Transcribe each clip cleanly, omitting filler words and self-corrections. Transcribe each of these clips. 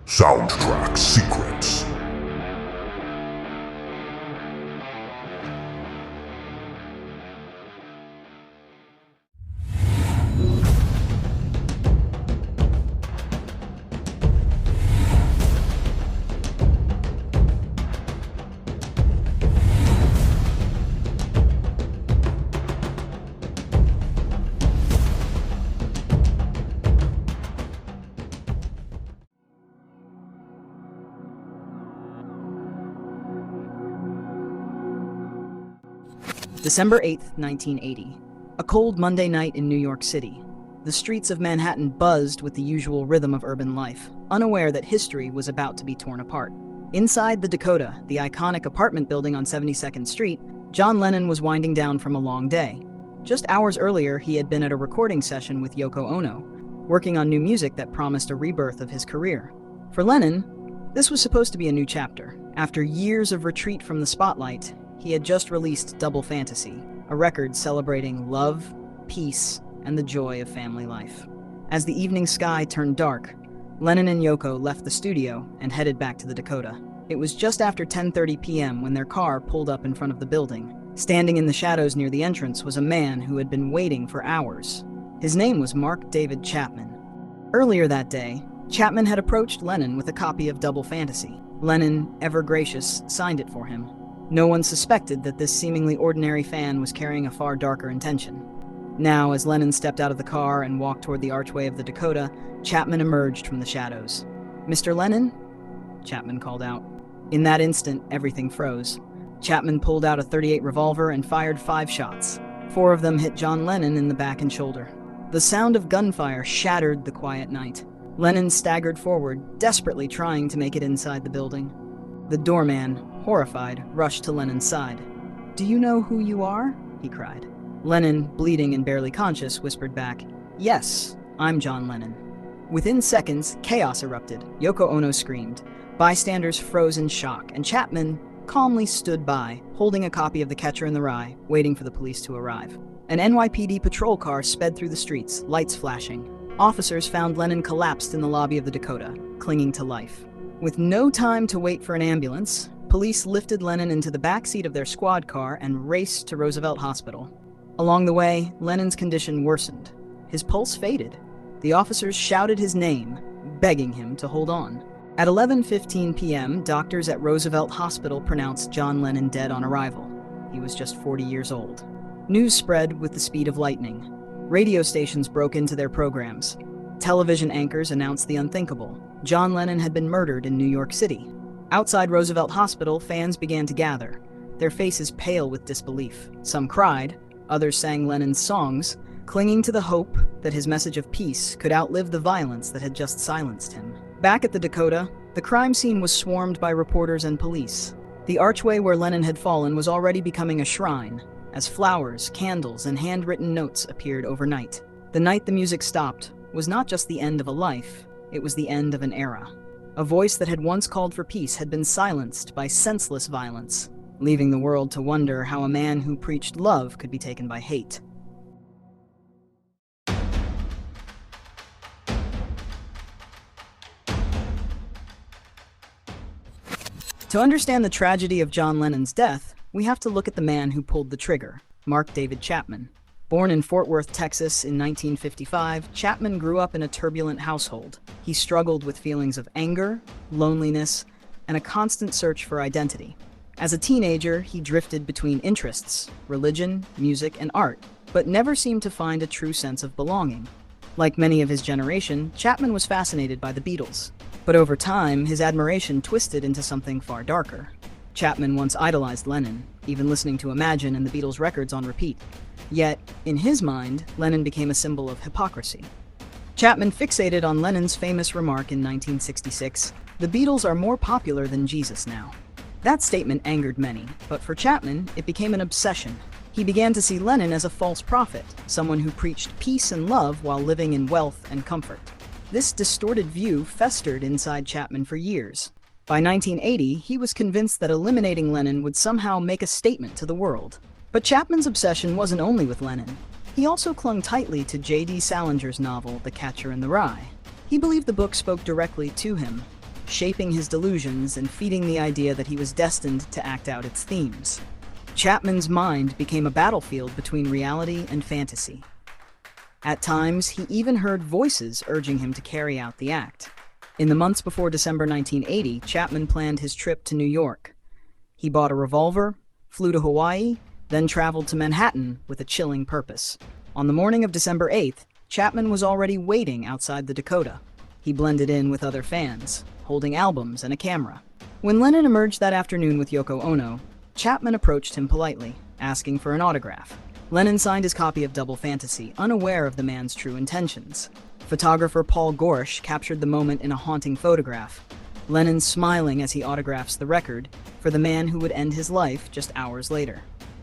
Soundtrack Secrets. December 8th, 1980. A cold Monday night in New York City. The streets of Manhattan buzzed with the usual rhythm of urban life, unaware that history was about to be torn apart. Inside the Dakota, the iconic apartment building on 72nd Street, John Lennon was winding down from a long day. Just hours earlier, he had been at a recording session with Yoko Ono, working on new music that promised a rebirth of his career. For Lennon, this was supposed to be a new chapter. After years of retreat from the spotlight, he had just released Double Fantasy, a record celebrating love, peace, and the joy of family life. As the evening sky turned dark, Lennon and Yoko left the studio and headed back to the Dakota. It was just after 10:30 p.m. when their car pulled up in front of the building. Standing in the shadows near the entrance was a man who had been waiting for hours. His name was Mark David Chapman. Earlier that day, Chapman had approached Lennon with a copy of Double Fantasy. Lennon, ever gracious, signed it for him. No one suspected that this seemingly ordinary fan was carrying a far darker intention. Now, as Lennon stepped out of the car and walked toward the archway of the Dakota, Chapman emerged from the shadows. "Mr. Lennon?" Chapman called out. In that instant, everything froze. Chapman pulled out a .38 revolver and fired 5 shots. 4 of them hit John Lennon in the back and shoulder. The sound of gunfire shattered the quiet night. Lennon staggered forward, desperately trying to make it inside the building. The doorman, horrified, rushed to Lennon's side. "Do you know who you are?" he cried. Lennon, bleeding and barely conscious, whispered back, "Yes, I'm John Lennon." Within seconds, chaos erupted. Yoko Ono screamed. Bystanders froze in shock, and Chapman calmly stood by, holding a copy of The Catcher in the Rye, waiting for the police to arrive. An NYPD patrol car sped through the streets, lights flashing. Officers found Lennon collapsed in the lobby of the Dakota, clinging to life. With no time to wait for an ambulance, police lifted Lennon into the back seat of their squad car and raced to Roosevelt Hospital. Along the way, Lennon's condition worsened. His pulse faded. The officers shouted his name, begging him to hold on. At 11:15 p.m., doctors at Roosevelt Hospital pronounced John Lennon dead on arrival. He was just 40 years old. News spread with the speed of lightning. Radio stations broke into their programs. Television anchors announced the unthinkable. John Lennon had been murdered in New York City. Outside Roosevelt Hospital, fans began to gather, their faces pale with disbelief. Some cried, others sang Lennon's songs, clinging to the hope that his message of peace could outlive the violence that had just silenced him. Back at the Dakota, the crime scene was swarmed by reporters and police. The archway where Lennon had fallen was already becoming a shrine, as flowers, candles, and handwritten notes appeared overnight. The night the music stopped was not just the end of a life, it was the end of an era. A voice that had once called for peace had been silenced by senseless violence, leaving the world to wonder how a man who preached love could be taken by hate. To understand the tragedy of John Lennon's death, we have to look at the man who pulled the trigger, Mark David Chapman. Born in Fort Worth, Texas in 1955, Chapman grew up in a turbulent household. He struggled with feelings of anger, loneliness, and a constant search for identity. As a teenager, he drifted between interests, religion, music, and art, but never seemed to find a true sense of belonging. Like many of his generation, Chapman was fascinated by the Beatles. But over time, his admiration twisted into something far darker. Chapman once idolized Lennon, even listening to Imagine and the Beatles' records on repeat. Yet, in his mind, Lennon became a symbol of hypocrisy. Chapman fixated on Lennon's famous remark in 1966, "The Beatles are more popular than Jesus now." That statement angered many, but for Chapman, it became an obsession. He began to see Lennon as a false prophet, someone who preached peace and love while living in wealth and comfort. This distorted view festered inside Chapman for years. By 1980, he was convinced that eliminating Lennon would somehow make a statement to the world. But Chapman's obsession wasn't only with Lennon. He also clung tightly to J.D. Salinger's novel, The Catcher in the Rye. He believed the book spoke directly to him. shaping his delusions and feeding the idea that he was destined to act out its themes. Chapman's mind became a battlefield between reality and fantasy. At times, he even heard voices urging him to carry out the act. In the months before December 1980, Chapman planned his trip to New York. He bought a revolver, flew to Hawaii, then traveled to Manhattan with a chilling purpose. On the morning of December 8th, Chapman was already waiting outside the Dakota. He blended in with other fans, holding albums and a camera. When Lennon emerged that afternoon with Yoko Ono, Chapman approached him politely, asking for an autograph. Lennon signed his copy of Double Fantasy, unaware of the man's true intentions. Photographer Paul Gorsh captured the moment in a haunting photograph, Lennon smiling as he autographs the record for the man who would end his life just hours later.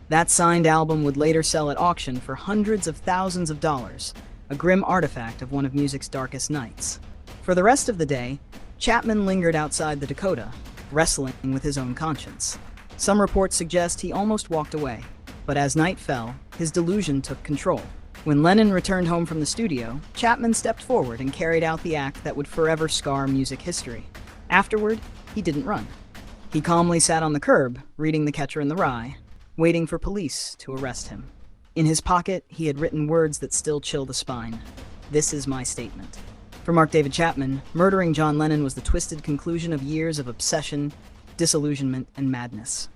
That signed album would later sell at auction for hundreds of thousands of dollars, a grim artifact of one of music's darkest nights. For the rest of the day, Chapman lingered outside the Dakota, wrestling with his own conscience. Some reports suggest he almost walked away, but as night fell, his delusion took control. When Lennon returned home from the studio, Chapman stepped forward and carried out the act that would forever scar music history. Afterward, he didn't run. He calmly sat on the curb, reading The Catcher in the Rye, waiting for police to arrest him. In his pocket, he had written words that still chill the spine. "This is my statement." For Mark David Chapman, murdering John Lennon was the twisted conclusion of years of obsession, disillusionment, and madness.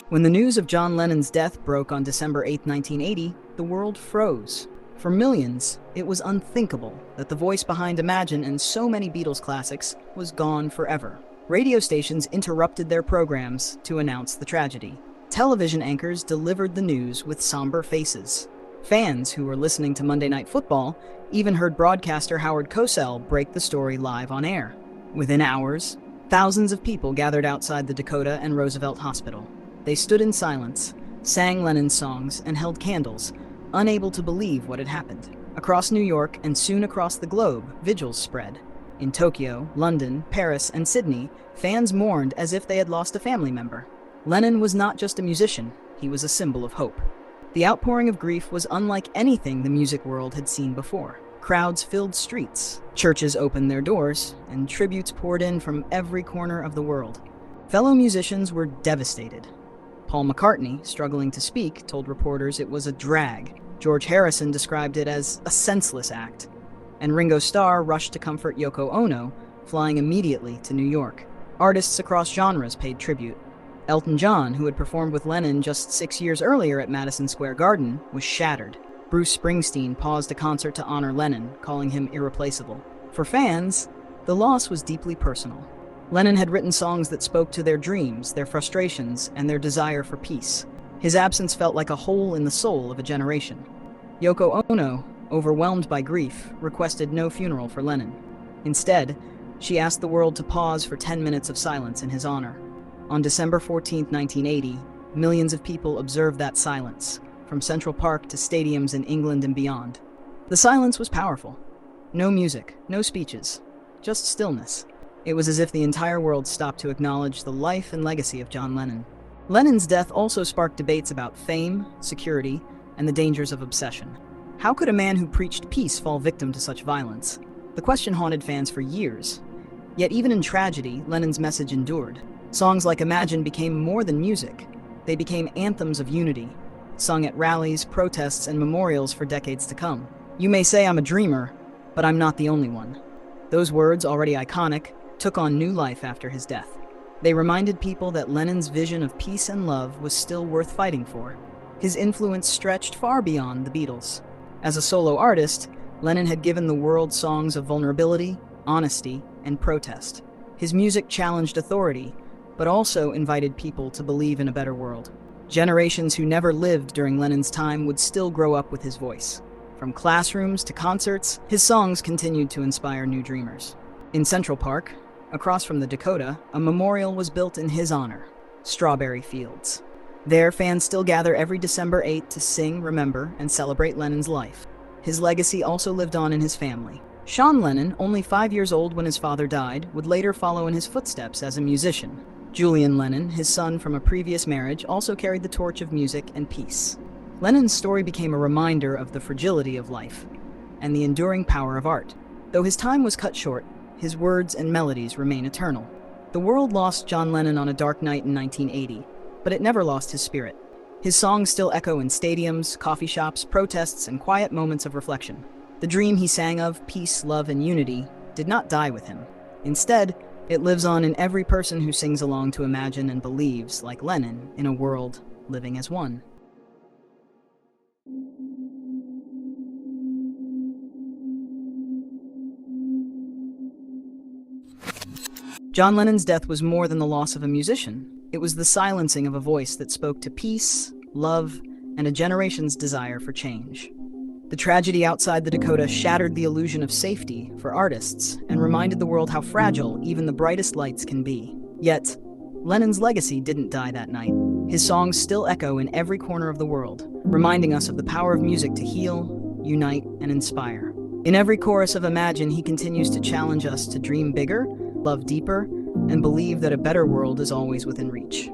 When the news of John Lennon's death broke on December 8, 1980, the world froze. For millions, it was unthinkable that the voice behind Imagine and so many Beatles classics was gone forever. Radio stations interrupted their programs to announce the tragedy. Television anchors delivered the news with somber faces. Fans who were listening to Monday Night Football even heard broadcaster Howard Cosell break the story live on air. Within hours, thousands of people gathered outside the Dakota and Roosevelt Hospital. They stood in silence, sang Lennon's songs, and held candles, unable to believe what had happened. Across New York and soon across the globe, vigils spread. In Tokyo, London, Paris, and Sydney, fans mourned as if they had lost a family member. Lennon was not just a musician, he was a symbol of hope. The outpouring of grief was unlike anything the music world had seen before. Crowds filled streets, churches opened their doors, and tributes poured in from every corner of the world. Fellow musicians were devastated. Paul McCartney, struggling to speak, told reporters it was a drag. George Harrison described it as a senseless act. And Ringo Starr rushed to comfort Yoko Ono, flying immediately to New York. Artists across genres paid tribute. Elton John, who had performed with Lennon just 6 years earlier at Madison Square Garden, was shattered. Bruce Springsteen paused a concert to honor Lennon, calling him irreplaceable. For fans, the loss was deeply personal. Lennon had written songs that spoke to their dreams, their frustrations, and their desire for peace. His absence felt like a hole in the soul of a generation. Yoko Ono, overwhelmed by grief, requested no funeral for Lennon. Instead, she asked the world to pause for 10 minutes of silence in his honor. On December 14, 1980, millions of people observed that silence, from Central Park to stadiums in England and beyond. The silence was powerful. No music, no speeches, just stillness. It was as if the entire world stopped to acknowledge the life and legacy of John Lennon. Lennon's death also sparked debates about fame, security, and the dangers of obsession. How could a man who preached peace fall victim to such violence? The question haunted fans for years. Yet even in tragedy, Lennon's message endured. Songs like Imagine became more than music. They became anthems of unity, sung at rallies, protests, and memorials for decades to come. You may say I'm a dreamer, but I'm not the only one. Those words, already iconic, took on new life after his death. They reminded people that Lennon's vision of peace and love was still worth fighting for. His influence stretched far beyond the Beatles. As a solo artist, Lennon had given the world songs of vulnerability, honesty, and protest. His music challenged authority, but also invited people to believe in a better world. Generations who never lived during Lennon's time would still grow up with his voice. From classrooms to concerts, his songs continued to inspire new dreamers. In Central Park, across from the Dakota, a memorial was built in his honor, Strawberry Fields. There, fans still gather every December 8 to sing, remember, and celebrate Lennon's life. His legacy also lived on in his family. Sean Lennon, only 5 years old when his father died, would later follow in his footsteps as a musician. Julian Lennon, his son from a previous marriage, also carried the torch of music and peace. Lennon's story became a reminder of the fragility of life and the enduring power of art. Though his time was cut short, his words and melodies remain eternal. The world lost John Lennon on a dark night in 1980, but it never lost his spirit. His songs still echo in stadiums, coffee shops, protests, and quiet moments of reflection. The dream he sang of, peace, love, and unity, did not die with him. Instead, it lives on in every person who sings along to imagine and believes, like Lennon, in a world living as one. John Lennon's death was more than the loss of a musician. It was the silencing of a voice that spoke to peace, love, and a generation's desire for change. The tragedy outside the Dakota shattered the illusion of safety for artists and reminded the world how fragile even the brightest lights can be. Yet, Lennon's legacy didn't die that night. His songs still echo in every corner of the world, reminding us of the power of music to heal, unite, and inspire. In every chorus of Imagine, he continues to challenge us to dream bigger, love deeper, and believe that a better world is always within reach.